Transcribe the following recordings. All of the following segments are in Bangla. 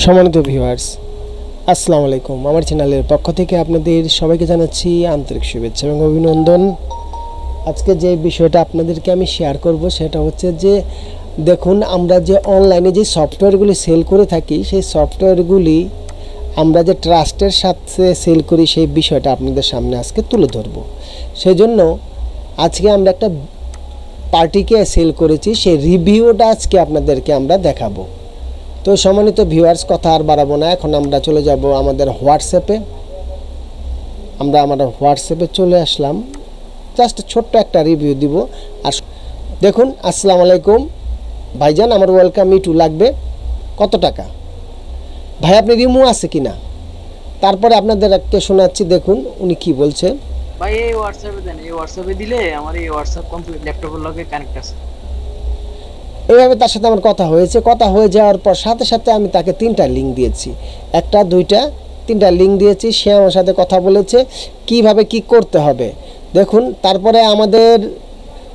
সম্মানিত ভিউয়ার্স, আসসালামু আলাইকুম। আমার চ্যানেলের পক্ষ থেকে আপনাদের সবাইকে জানাচ্ছি আন্তরিক শুভেচ্ছা এবং অভিনন্দন। আজকে যে বিষয়টা আপনাদেরকে আমি শেয়ার করব সেটা হচ্ছে যে দেখুন, আমরা যে অনলাইনে যে সফটওয়্যারগুলি সেল করে থাকি, সেই সফটওয়্যারগুলি আমরা যে ট্রাস্টের সাথে সেল করি সেই বিষয়টা আপনাদের সামনে আজকে তুলে ধরব। সেজন্য আজকে আমরা একটা পার্টিকে সেল করেছি, সেই রিভিউটা আজকে আপনাদেরকে আমরা দেখাবো। তো সম্মানিত ভিউয়ার্স, কথা আর বাড়াবো না, এখন আমরা চলে যাব আমাদের হোয়াটসঅ্যাপে। আমরা আমাদের হোয়াটসঅ্যাপে চলে আসলাম, জাস্ট ছোট্ট একটা রিভিউ দিব। আর দেখুন, আসসালামু আলাইকুম ভাইজান, আমার ওয়েলকাম ইটু লাগবে কত টাকা? ভাই আপনি রিমু আছে কি না? তারপরে আপনাদেরকে শোনাচ্ছি, দেখুন উনি কি বলছে। ভাই এই হোয়াটসঅ্যাপে দেন, এই হোয়াটসঅ্যাপে দিলে আমার এই হোয়াটসঅ্যাপ কমপ্লিট ল্যাপটপের লগে কানেক্ট আছে। এইভাবে তার সাথে আমার কথা হয়েছে। কথা হয়ে যাওয়ার পর সাথে সাথে আমি তাকে 3টা লিঙ্ক দিয়েছি, 1টা 2টা 3টা লিঙ্ক দিয়েছি। সে আমার সাথে কথা বলেছে কিভাবে কি করতে হবে। দেখুন, তারপরে আমাদের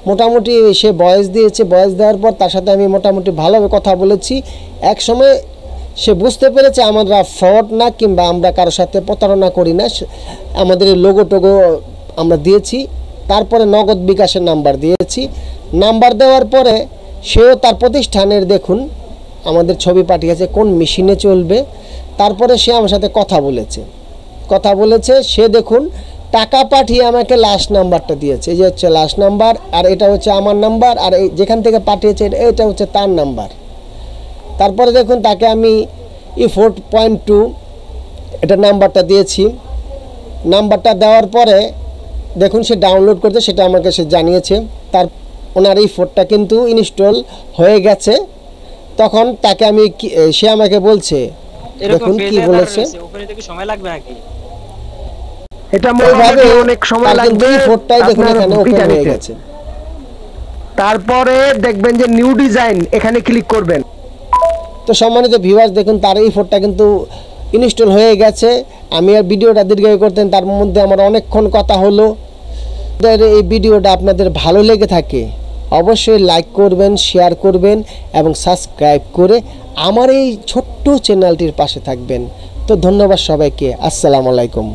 মোটামুটি সে ভয়েস দিয়েছে। ভয়েস দেওয়ার পর তার সাথে আমি মোটামুটি ভালোভাবে কথা বলেছি। এক সময় সে বুঝতে পেরেছে আমরা ফ্রড না, কিংবা আমরা কারোর সাথে প্রতারণা করি না। আমাদের লোগো টোগো আমরা দিয়েছি, তারপরে নগদ বিকাশের নাম্বার দিয়েছি। নাম্বার দেওয়ার পরে সেও তার প্রতিষ্ঠানের দেখুন আমাদের ছবি পাঠিয়েছে কোন মেশিনে চলবে। তারপরে সে আমার সাথে কথা বলেছে। সে দেখুন টাকা পাঠিয়ে আমাকে লাস্ট নাম্বারটা দিয়েছে। এই যে হচ্ছে লাস্ট নাম্বার, আর এটা হচ্ছে আমার নাম্বার, আর এই যেখান থেকে পাঠিয়েছে এটা হচ্ছে তার নাম্বার। তারপরে দেখুন তাকে আমি E4.2 এটা নাম্বারটা দিয়েছি। নাম্বারটা দেওয়ার পরে দেখুন সে ডাউনলোড করতে, সেটা আমাকে সে জানিয়েছে। তার ওনার এই ফোনটা কিন্তু ইনস্টল হয়ে গেছে। তখন তাকে আমি সে আমাকে বলছে, দেখুন কি বলেছে, ওখানে থেকে সময় লাগবে নাকি? এটা মোটামুটি অনেক সময় লাগবে। এই ফোনটাই দেখুন এখানে ওপেন হয়ে গেছে। তারপরে দেখবেন যে নিউ ডিজাইন, এখানে ক্লিক করবেন। তো সম্মানিত ভিউয়ার্স, দেখুন তার এই ফোনটা কিন্তু ইনস্টল হয়ে গেছে। আমি আর ভিডিওটা দীর্ঘায়ু করতেন, তার মধ্যে আমার অনেকক্ষণ কথা হলো। এই ভিডিওটা আপনাদের ভালো লেগে থাকে অবশ্যই লাইক করবেন, শেয়ার করবেন এবং সাবস্ক্রাইব করে আমার এই ছোট্ট চ্যানেলটির পাশে থাকবেন। তো ধন্যবাদ সবাইকে। আসসালামু আলাইকুম।